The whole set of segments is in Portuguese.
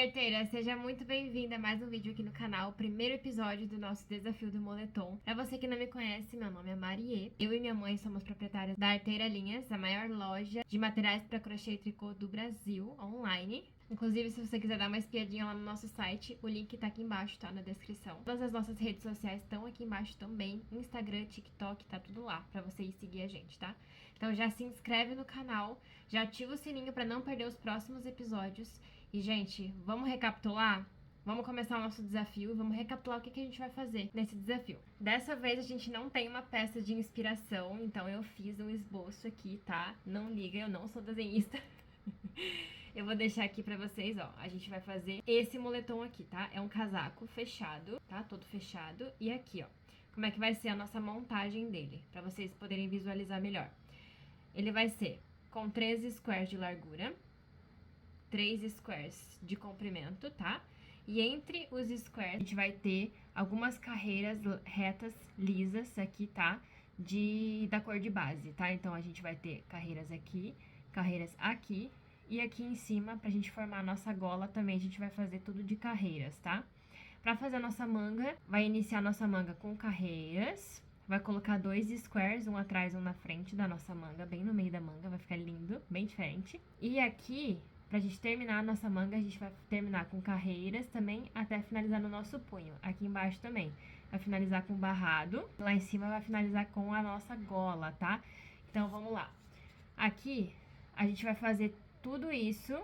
arteira, seja muito bem-vinda a mais um vídeo aqui no canal, o primeiro episódio do nosso desafio do moletom. Pra você que não me conhece, meu nome é Marie. Eu e minha mãe somos proprietárias da Arteira Linhas, a maior loja de materiais para crochê e tricô do Brasil, online. Inclusive, se você quiser dar uma espiadinha lá no nosso site, o link tá aqui embaixo, tá na descrição. Todas as nossas redes sociais estão aqui embaixo também, Instagram, TikTok, tá tudo lá pra você ir seguir a gente, tá? Então já se inscreve no canal, já ativa o sininho pra não perder os próximos episódios. E, gente, vamos recapitular? Vamos começar o nosso desafio e vamos recapitular o que a gente vai fazer nesse desafio. Dessa vez a gente não tem uma peça de inspiração, então eu fiz um esboço aqui, tá? Não liga, eu não sou desenhista. Eu vou deixar aqui pra vocês, ó. A gente vai fazer esse moletom aqui, tá? É um casaco fechado, tá? Todo fechado. E aqui, ó, como é que vai ser a nossa montagem dele, pra vocês poderem visualizar melhor. Ele vai ser com 13 squares de largura, 3 squares de comprimento, tá? E entre os squares a gente vai ter algumas carreiras retas, lisas aqui, tá? Da cor de base, tá? Então, a gente vai ter carreiras aqui e aqui em cima, pra gente formar a nossa gola também, a gente vai fazer tudo de carreiras, tá? Pra fazer a nossa manga, vai iniciar a nossa manga com carreiras, vai colocar 2 squares, um atrás, um na frente da nossa manga, bem no meio da manga, vai ficar lindo, bem diferente. E aqui, pra gente terminar a nossa manga, a gente vai terminar com carreiras também, até finalizar no nosso punho. Aqui embaixo também, vai finalizar com barrado, lá em cima vai finalizar com a nossa gola, tá? Então, vamos lá. Aqui, a gente vai fazer tudo isso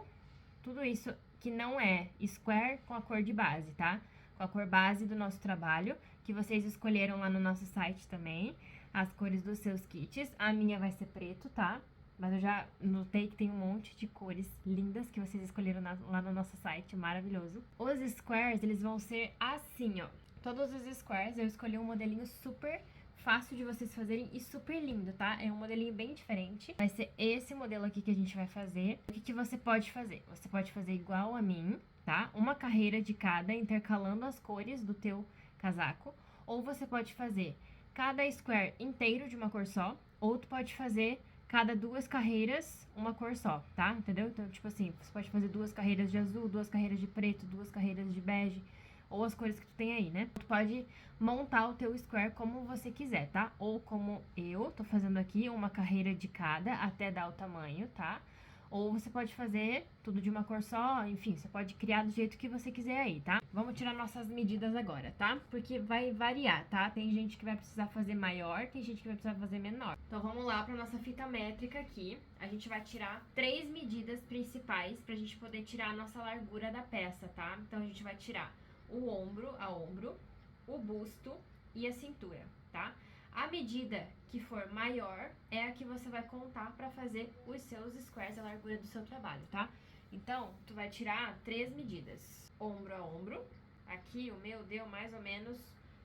que não é square com a cor de base, tá? Com a cor base do nosso trabalho, que vocês escolheram lá no nosso site também, as cores dos seus kits. A minha vai ser preto, tá? Mas eu já notei que tem um monte de cores lindas que vocês escolheram lá no nosso site, maravilhoso. Os squares, eles vão ser assim, ó. Todos os squares, eu escolhi um modelinho super fácil de vocês fazerem e super lindo, tá? É um modelinho bem diferente. Vai ser esse modelo aqui que a gente vai fazer. O que você pode fazer? Você pode fazer igual a mim, tá? Uma carreira de cada, intercalando as cores do teu casaco. Ou você pode fazer cada square inteiro de uma cor só. Ou tu pode fazer cada 2 carreiras, uma cor só, tá? Entendeu? Então, tipo assim, você pode fazer 2 carreiras de azul, 2 carreiras de preto, 2 carreiras de bege, ou as cores que tu tem aí, né? Tu pode montar o teu square como você quiser, tá? Ou como eu tô fazendo aqui, uma carreira de cada, até dar o tamanho, tá? Ou você pode fazer tudo de uma cor só, enfim, você pode criar do jeito que você quiser aí, tá? Vamos tirar nossas medidas agora, tá? Porque vai variar, tá? Tem gente que vai precisar fazer maior, tem gente que vai precisar fazer menor. Então vamos lá pra nossa fita métrica aqui. A gente vai tirar 3 medidas principais pra gente poder tirar a nossa largura da peça, tá? Então a gente vai tirar o ombro a ombro, o busto e a cintura, tá? A medida que for maior é a que você vai contar pra fazer os seus squares, a largura do seu trabalho, tá? Então, tu vai tirar 3 medidas. Ombro a ombro. Aqui o meu deu mais ou menos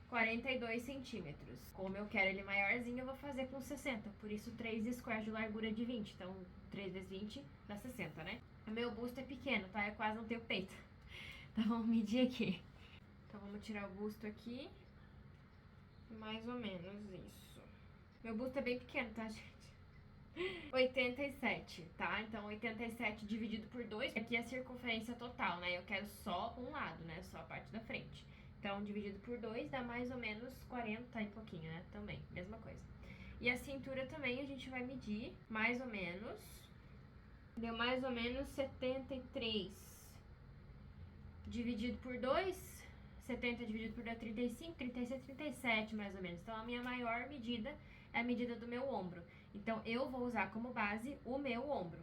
42 centímetros. Como eu quero ele maiorzinho, eu vou fazer com 60. Por isso, 3 squares de largura de 20. Então, 3 vezes 20 dá 60, né? O meu busto é pequeno, tá? Eu quase não tenho peito. Então, vamos medir aqui. Então, vamos tirar o busto aqui. Mais ou menos isso. Meu busto é bem pequeno, tá, gente? 87, tá? Então, 87 dividido por 2. Aqui é a circunferência total, né? Eu quero só um lado, né? Só a parte da frente. Então, dividido por 2 dá mais ou menos 40 e pouquinho, né? Também, mesma coisa. E a cintura também a gente vai medir mais ou menos. Deu mais ou menos 73. Dividido por 2... 70 dividido por 2 é 35, 36, 37 mais ou menos. Então, a minha maior medida é a medida do meu ombro. Então, eu vou usar como base o meu ombro.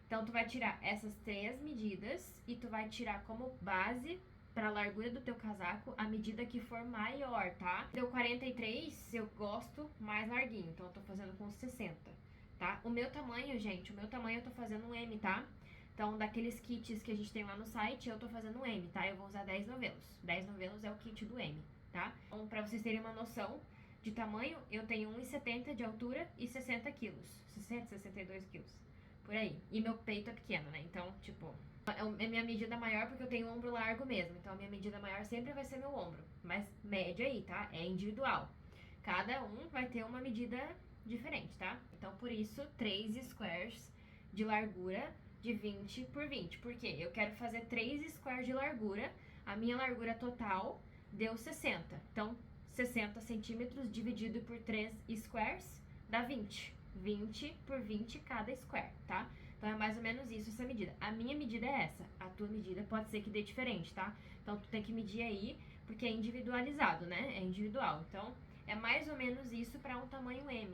Então, tu vai tirar essas 3 medidas e tu vai tirar como base para a largura do teu casaco a medida que for maior, tá? Deu 43, eu gosto mais larguinho, então eu tô fazendo com 60, tá? O meu tamanho, gente, eu tô fazendo um M, tá? Então, daqueles kits que a gente tem lá no site, eu tô fazendo um M, tá? Eu vou usar 10 novelos. 10 novelos é o kit do M, tá? Então, pra vocês terem uma noção de tamanho, eu tenho 1,70 de altura e 60 quilos. 60, 62 quilos. Por aí. E meu peito é pequeno, né? Então, tipo, é minha medida maior porque eu tenho um ombro largo mesmo. Então, a minha medida maior sempre vai ser meu ombro. Mas média aí, tá? É individual. Cada um vai ter uma medida diferente, tá? Então, por isso, 3 squares de largura de 20 por 20. Por quê? Eu quero fazer 3 squares de largura. A minha largura total deu 60. Então, 60 centímetros dividido por 3 squares dá 20. 20 por 20 cada square, tá? Então, é mais ou menos isso, essa medida. A minha medida é essa. A tua medida pode ser que dê diferente, tá? Então, tu tem que medir aí, porque é individualizado, né? É individual. Então, é mais ou menos isso para um tamanho M.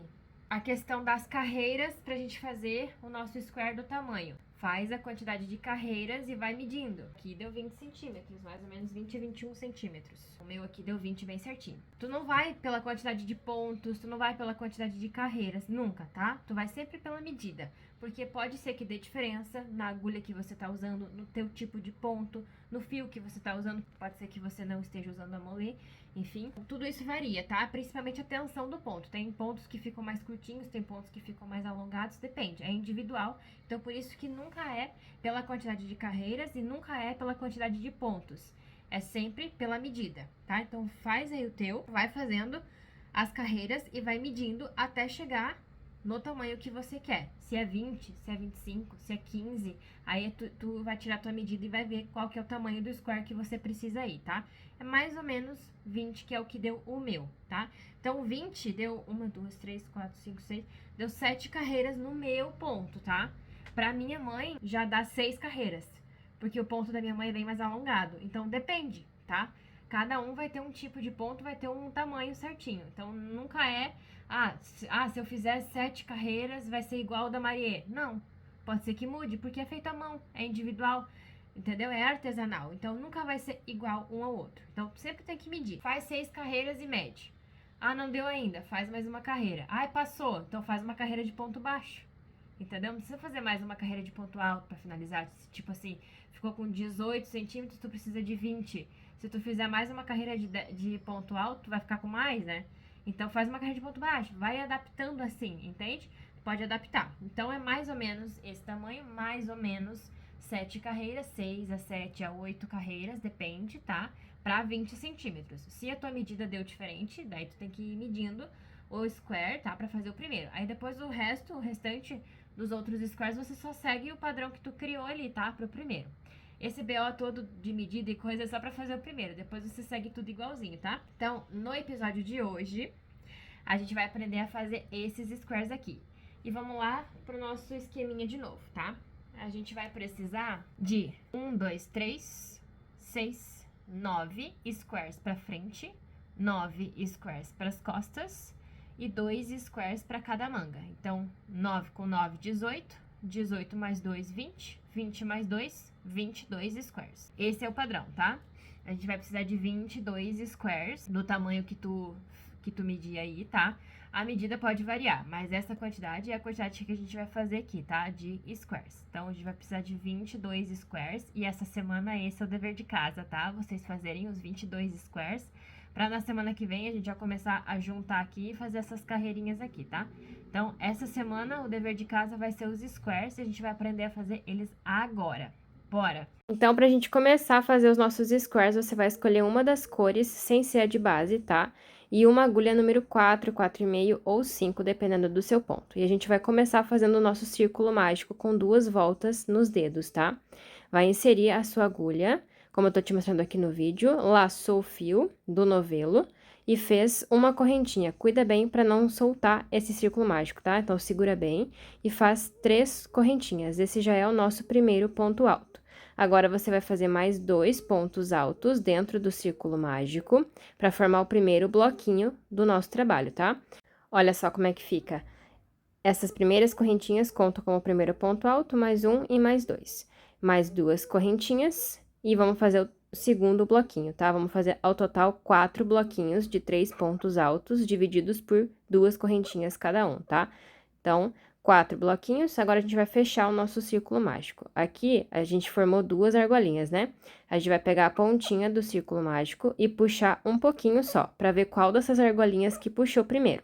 A questão das carreiras para a gente fazer o nosso square do tamanho. Faz a quantidade de carreiras e vai medindo. Aqui deu 20 centímetros, mais ou menos 20 a 21 centímetros. O meu aqui deu 20 bem certinho. Tu não vai pela quantidade de pontos, tu não vai pela quantidade de carreiras, nunca, tá? Tu vai sempre pela medida. Porque pode ser que dê diferença na agulha que você tá usando, no teu tipo de ponto, no fio que você tá usando. Pode ser que você não esteja usando a molê. Enfim, tudo isso varia, tá? Principalmente a tensão do ponto. Tem pontos que ficam mais curtinhos, tem pontos que ficam mais alongados, depende. É individual, então por isso que nunca é pela quantidade de carreiras e nunca é pela quantidade de pontos. É sempre pela medida, tá? Então faz aí o teu, vai fazendo as carreiras e vai medindo até chegar no tamanho que você quer. Se é 20, se é 25, se é 15, aí tu vai tirar a tua medida e vai ver qual que é o tamanho do square que você precisa aí, tá? É mais ou menos 20, que é o que deu o meu, tá? Então, 20 deu 1, 2, 3, 4, 5, 6, deu 7 carreiras no meu ponto, tá? Pra minha mãe, já dá 6 carreiras, porque o ponto da minha mãe é bem mais alongado. Então, depende, tá? Cada um vai ter um tipo de ponto, vai ter um tamanho certinho. Então, nunca é, se eu fizer 7 carreiras, vai ser igual ao da Marie. Não, pode ser que mude, porque é feito à mão, é individual, entendeu? É artesanal, então nunca vai ser igual um ao outro. Então, sempre tem que medir. Faz 6 carreiras e mede. Ah, não deu ainda, faz mais uma carreira. Ah, passou, então faz uma carreira de ponto baixo. Entendeu? Não precisa fazer mais uma carreira de ponto alto pra finalizar. Tipo assim, ficou com 18 centímetros, tu precisa de 20. Se tu fizer mais uma carreira de ponto alto, tu vai ficar com mais, né? Então faz uma carreira de ponto baixo. Vai adaptando assim, entende? Pode adaptar. Então é mais ou menos esse tamanho, mais ou menos 7 carreiras, 6 a 7 a 8 carreiras, depende, tá? Pra 20 centímetros. Se a tua medida deu diferente, daí tu tem que ir medindo o square, tá? Pra fazer o primeiro. Aí depois o restante dos outros squares, você só segue o padrão que tu criou ali, tá? Pro primeiro. Esse BO todo de medida e coisa é só pra fazer o primeiro. Depois você segue tudo igualzinho, tá? Então, no episódio de hoje, a gente vai aprender a fazer esses squares aqui. E vamos lá pro nosso esqueminha de novo, tá? A gente vai precisar de 1, 2, 3, 6, 9 squares pra frente, 9 squares pras costas e 2 squares para cada manga. Então, 9 com 9, 18. 18 mais 2, 20. 20 mais 2, 22 squares. Esse é o padrão, tá? A gente vai precisar de 22 squares do tamanho que tu medir aí, tá? A medida pode variar, mas essa quantidade é a quantidade que a gente vai fazer aqui, tá? De squares. Então, a gente vai precisar de 22 squares e essa semana esse é o dever de casa, tá? Vocês fazerem os 22 squares pra na semana que vem a gente já começar a juntar aqui e fazer essas carreirinhas aqui, tá? Então, essa semana o dever de casa vai ser os squares e a gente vai aprender a fazer eles agora. Bora! Então, pra gente começar a fazer os nossos squares, você vai escolher uma das cores, sem ser a de base, tá? E uma agulha número 4, 4,5 ou 5, dependendo do seu ponto. E a gente vai começar fazendo o nosso círculo mágico com 2 voltas nos dedos, tá? Vai inserir a sua agulha, como eu tô te mostrando aqui no vídeo, laçou o fio do novelo e fez uma correntinha. Cuida bem para não soltar esse círculo mágico, tá? Então, segura bem e faz 3 correntinhas. Esse já é o nosso primeiro ponto alto. Agora, você vai fazer mais 2 pontos altos dentro do círculo mágico para formar o primeiro bloquinho do nosso trabalho, tá? Olha só como é que fica. Essas primeiras correntinhas contam como o primeiro ponto alto, mais 1 e mais 2. Mais 2 correntinhas e vamos fazer o segundo bloquinho, tá? Vamos fazer ao total 4 bloquinhos de 3 pontos altos, divididos por 2 correntinhas cada um, tá? Então, 4 bloquinhos, agora a gente vai fechar o nosso círculo mágico. Aqui, a gente formou 2 argolinhas, né? A gente vai pegar a pontinha do círculo mágico e puxar um pouquinho só, pra ver qual dessas argolinhas que puxou primeiro.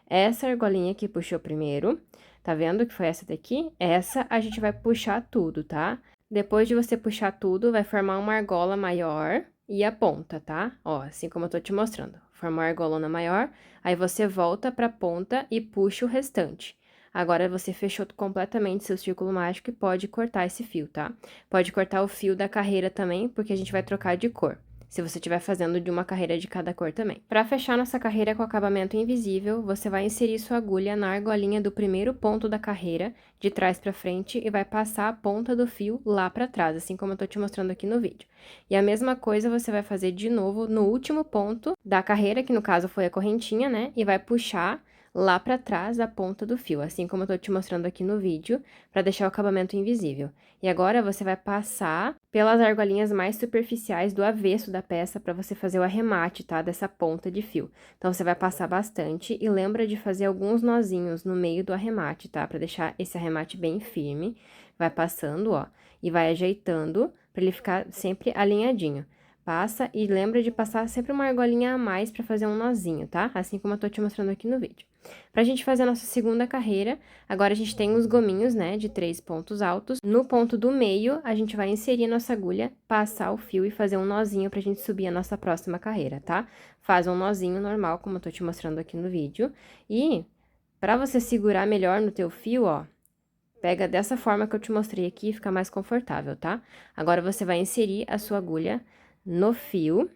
Essa argolinha que puxou primeiro, tá vendo que foi essa daqui? Essa a gente vai puxar tudo, tá? Depois de você puxar tudo, vai formar uma argola maior e a ponta, tá? Ó, assim como eu tô te mostrando. Formou a argolona maior, aí você volta pra ponta e puxa o restante. Agora você fechou completamente seu círculo mágico e pode cortar esse fio, tá? Pode cortar o fio da carreira também, porque a gente vai trocar de cor. Se você estiver fazendo de uma carreira de cada cor também. Para fechar nossa carreira com acabamento invisível, você vai inserir sua agulha na argolinha do primeiro ponto da carreira, de trás para frente, e vai passar a ponta do fio lá para trás, assim como eu tô te mostrando aqui no vídeo. E a mesma coisa você vai fazer de novo no último ponto da carreira, que no caso foi a correntinha, né? E vai puxar lá para trás da ponta do fio, assim como eu tô te mostrando aqui no vídeo, para deixar o acabamento invisível. E agora você vai passar pelas argolinhas mais superficiais do avesso da peça para você fazer o arremate, tá? Dessa ponta de fio. Então, você vai passar bastante e lembra de fazer alguns nozinhos no meio do arremate, tá? Para deixar esse arremate bem firme. Vai passando, ó, e vai ajeitando para ele ficar sempre alinhadinho. Passa e lembra de passar sempre uma argolinha a mais para fazer um nozinho, tá? Assim como eu tô te mostrando aqui no vídeo. Pra gente fazer a nossa segunda carreira, agora a gente tem os gominhos, né, de 3 pontos altos. No ponto do meio, a gente vai inserir a nossa agulha, passar o fio e fazer um nozinho pra gente subir a nossa próxima carreira, tá? Faz um nozinho normal, como eu tô te mostrando aqui no vídeo. E, pra você segurar melhor no teu fio, ó, pega dessa forma que eu te mostrei aqui, fica mais confortável, tá? Agora, você vai inserir a sua agulha no fio,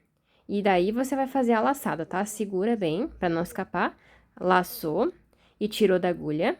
e daí você vai fazer a laçada, tá? Segura bem, pra não escapar. Laçou e tirou da agulha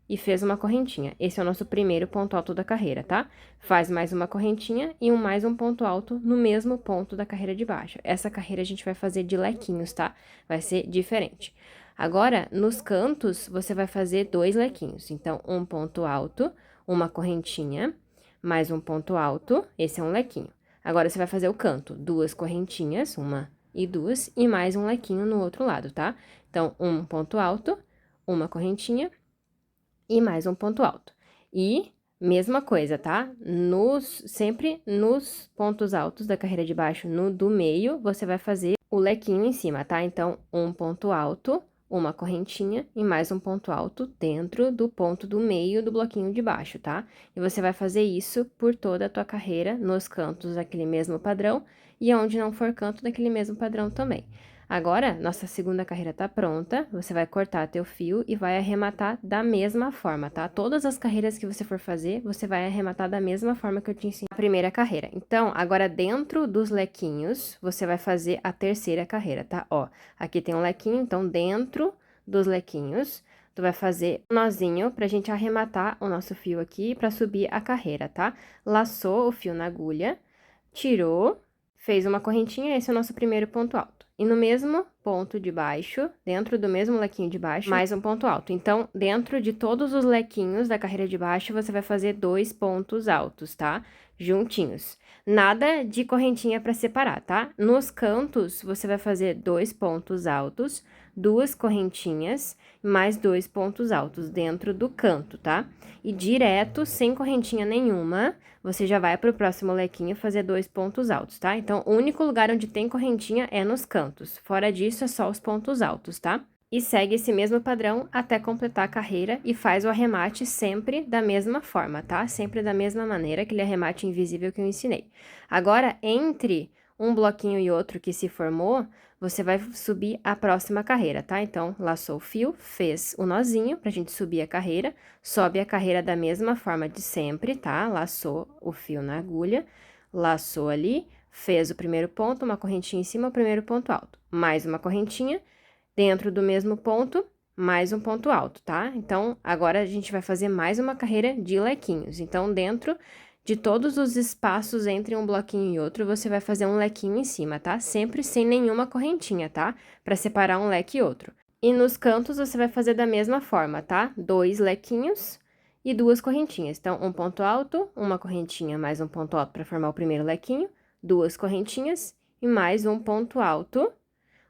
e fez uma correntinha. Esse é o nosso primeiro ponto alto da carreira, tá? Faz mais uma correntinha e mais um ponto alto no mesmo ponto da carreira de baixo. Essa carreira a gente vai fazer de lequinhos, tá? Vai ser diferente. Agora, nos cantos, você vai fazer 2 lequinhos. Então, um ponto alto, uma correntinha, mais um ponto alto, esse é um lequinho. Agora, você vai fazer o canto, 2 correntinhas, uma e duas, e mais um lequinho no outro lado, tá? Então, um ponto alto, uma correntinha e mais um ponto alto. E mesma coisa, tá? Sempre nos pontos altos da carreira de baixo, no do meio, você vai fazer o lequinho em cima, tá? Então, um ponto alto, uma correntinha e mais um ponto alto dentro do ponto do meio do bloquinho de baixo, tá? E você vai fazer isso por toda a tua carreira, nos cantos daquele mesmo padrão e onde não for canto daquele mesmo padrão também. Agora, nossa segunda carreira tá pronta, você vai cortar teu fio e vai arrematar da mesma forma, tá? Todas as carreiras que você for fazer, você vai arrematar da mesma forma que eu te ensinei na primeira carreira. Então, agora dentro dos lequinhos, você vai fazer a terceira carreira, tá? Ó, aqui tem um lequinho, então dentro dos lequinhos, tu vai fazer um nozinho pra gente arrematar o nosso fio aqui pra subir a carreira, tá? Laçou o fio na agulha, tirou, fez uma correntinha, esse é o nosso primeiro ponto alto. E no mesmo ponto de baixo, dentro do mesmo lequinho de baixo, mais um ponto alto. Então, dentro de todos os lequinhos da carreira de baixo, você vai fazer 2 pontos altos, tá? Juntinhos. Nada de correntinha para separar, tá? Nos cantos, você vai fazer 2 pontos altos, 2 correntinhas, mais 2 pontos altos dentro do canto, tá? E direto, sem correntinha nenhuma, você já vai pro próximo lequinho fazer 2 pontos altos, tá? Então, o único lugar onde tem correntinha é nos cantos. Fora disso, é só os pontos altos, tá? E segue esse mesmo padrão até completar a carreira e faz o arremate sempre da mesma forma, tá? Sempre da mesma maneira, aquele arremate invisível que eu ensinei. Agora, entre um bloquinho e outro que se formou, você vai subir a próxima carreira, tá? Então, laçou o fio, fez o nozinho pra gente subir a carreira, sobe a carreira da mesma forma de sempre, tá? Laçou o fio na agulha, laçou ali, fez o primeiro ponto, uma correntinha em cima, o primeiro ponto alto. Mais uma correntinha, dentro do mesmo ponto, mais um ponto alto, tá? Então, agora a gente vai fazer mais uma carreira de lequinhos. Então, dentro de todos os espaços entre um bloquinho e outro, você vai fazer um lequinho em cima, tá? Sempre sem nenhuma correntinha, tá? Pra separar um leque e outro. E nos cantos, você vai fazer da mesma forma, tá? 2 lequinhos e 2 correntinhas. Então, um ponto alto, uma correntinha, mais um ponto alto para formar o primeiro lequinho, 2 correntinhas e mais um ponto alto,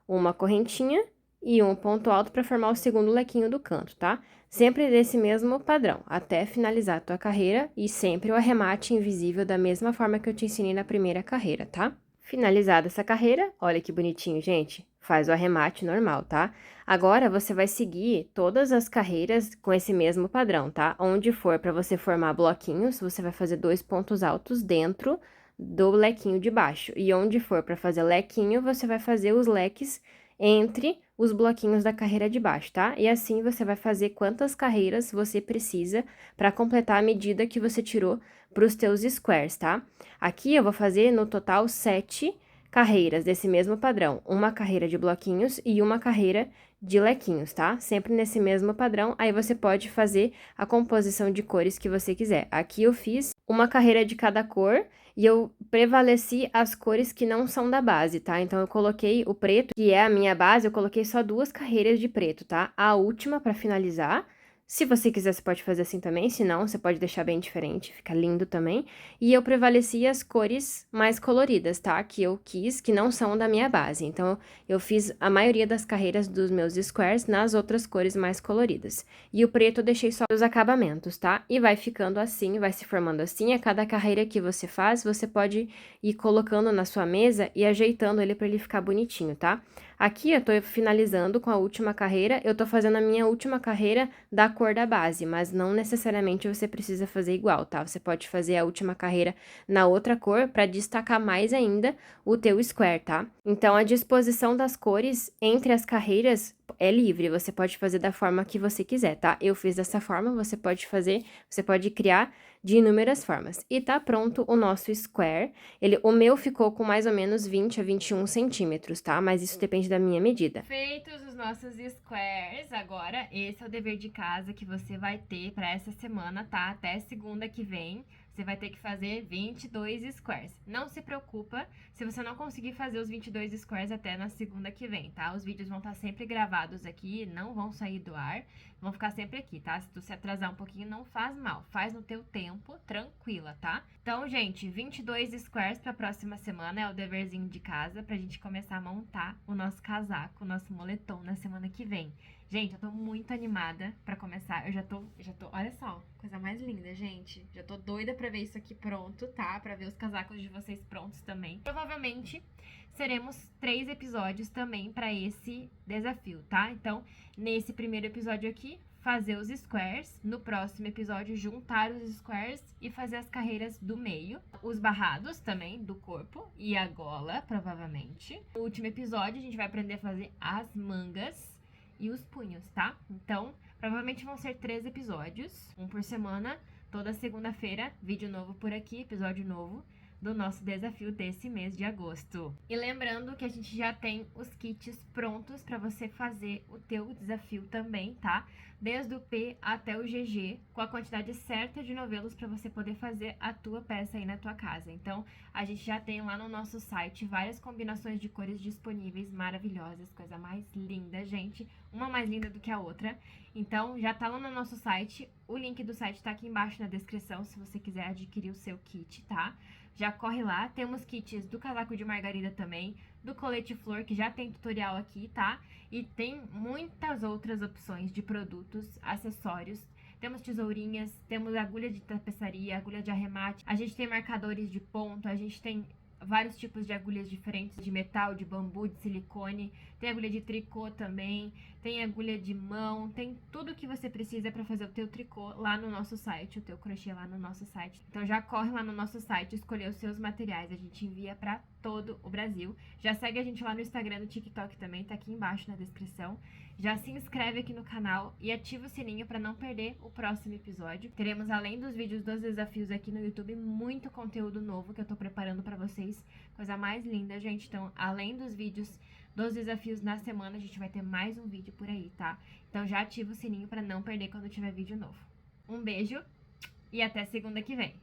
uma correntinha e um ponto alto para formar o segundo lequinho do canto, tá? Sempre desse mesmo padrão, até finalizar a tua carreira e sempre o arremate invisível da mesma forma que eu te ensinei na primeira carreira, tá? Finalizada essa carreira, olha que bonitinho, gente, faz o arremate normal, tá? Agora, você vai seguir todas as carreiras com esse mesmo padrão, tá? Onde for para você formar bloquinhos, você vai fazer 2 pontos altos dentro do lequinho de baixo. E onde for para fazer lequinho, você vai fazer os leques entre os bloquinhos da carreira de baixo, tá? E assim você vai fazer quantas carreiras você precisa para completar a medida que você tirou para os teus squares, tá? Aqui eu vou fazer no total 7 carreiras desse mesmo padrão, uma carreira de bloquinhos e uma carreira de lequinhos, tá? Sempre nesse mesmo padrão, aí você pode fazer a composição de cores que você quiser. Aqui eu fiz uma carreira de cada cor e eu prevaleci as cores que não são da base, tá? Então, eu coloquei o preto, que é a minha base, eu coloquei só 2 carreiras de preto, tá? A última para finalizar. Se você quiser, você pode fazer assim também, se não, você pode deixar bem diferente, fica lindo também. E eu prevaleci as cores mais coloridas, tá? Que eu quis, que não são da minha base. Então, eu fiz a maioria das carreiras dos meus squares nas outras cores mais coloridas. E o preto eu deixei só os acabamentos, tá? E vai ficando assim, vai se formando assim. A cada carreira que você faz, você pode ir colocando na sua mesa e ajeitando ele para ele ficar bonitinho, tá? Aqui eu tô finalizando com a última carreira, eu tô fazendo a minha última carreira da cor da base, mas não necessariamente você precisa fazer igual, tá? Você pode fazer a última carreira na outra cor para destacar mais ainda o teu square, tá? Então, a disposição das cores entre as carreiras é livre, você pode fazer da forma que você quiser, tá? Eu fiz dessa forma, você pode fazer, você pode criar de inúmeras formas. E tá pronto o nosso square. O meu ficou com mais ou menos 20 a 21 centímetros, tá? Mas isso depende da minha medida. Feitos os nossos squares, agora esse é o dever de casa que você vai ter para essa semana, tá? Até segunda que vem. Você vai ter que fazer 22 squares. Não se preocupa se você não conseguir fazer os 22 squares até na segunda que vem, tá? Os vídeos vão estar sempre gravados aqui, não vão sair do ar, vão ficar sempre aqui, tá? Se tu se atrasar um pouquinho, não faz mal. Faz no teu tempo, tranquila, tá? Então, gente, 22 squares pra próxima semana é o deverzinho de casa pra gente começar a montar o nosso casaco, o nosso moletom na semana que vem. Gente, eu tô muito animada pra começar. Eu já tô, olha só, coisa mais linda, gente. Já tô doida pra ver isso aqui pronto, tá? Pra ver os casacos de vocês prontos também. Provavelmente seremos 3 episódios também pra esse desafio, tá? Então, nesse primeiro episódio aqui, fazer os squares. No próximo episódio, juntar os squares e fazer as carreiras do meio. Os barrados também, do corpo e a gola, provavelmente. No último episódio, a gente vai aprender a fazer as mangas e os punhos, tá? Então, provavelmente vão ser 3 episódios, um por semana. Toda segunda-feira, vídeo novo por aqui, episódio novo do nosso desafio desse mês de agosto. E lembrando que a gente já tem os kits prontos para você fazer o teu desafio também, tá? Desde o P até o GG, com a quantidade certa de novelos para você poder fazer a tua peça aí na tua casa. Então, a gente já tem lá no nosso site várias combinações de cores disponíveis, maravilhosas, coisa mais linda, gente. Uma mais linda do que a outra. Então, já tá lá no nosso site. O link do site tá aqui embaixo na descrição, se você quiser adquirir o seu kit, tá? Já corre lá, temos kits do casaco de margarida também, do colete flor, que já tem tutorial aqui, tá? E tem muitas outras opções de produtos, acessórios. Temos tesourinhas, temos agulha de tapeçaria, agulha de arremate, a gente tem marcadores de ponto, a gente tem vários tipos de agulhas diferentes, de metal, de bambu, de silicone, tem agulha de tricô também, tem agulha de mão, tem tudo que você precisa para fazer o teu tricô lá no nosso site, o teu crochê lá no nosso site. Então já corre lá no nosso site, escolher os seus materiais, a gente envia para todo o Brasil. Já segue a gente lá no Instagram, no TikTok também, tá aqui embaixo na descrição. Já se inscreve aqui no canal e ativa o sininho para não perder o próximo episódio. Teremos, além dos vídeos dos desafios aqui no YouTube, muito conteúdo novo que eu tô preparando para vocês. Coisa mais linda, gente. Então, além dos vídeos dos desafios na semana, a gente vai ter mais um vídeo por aí, tá? Então já ativa o sininho para não perder quando tiver vídeo novo. Um beijo e até segunda que vem.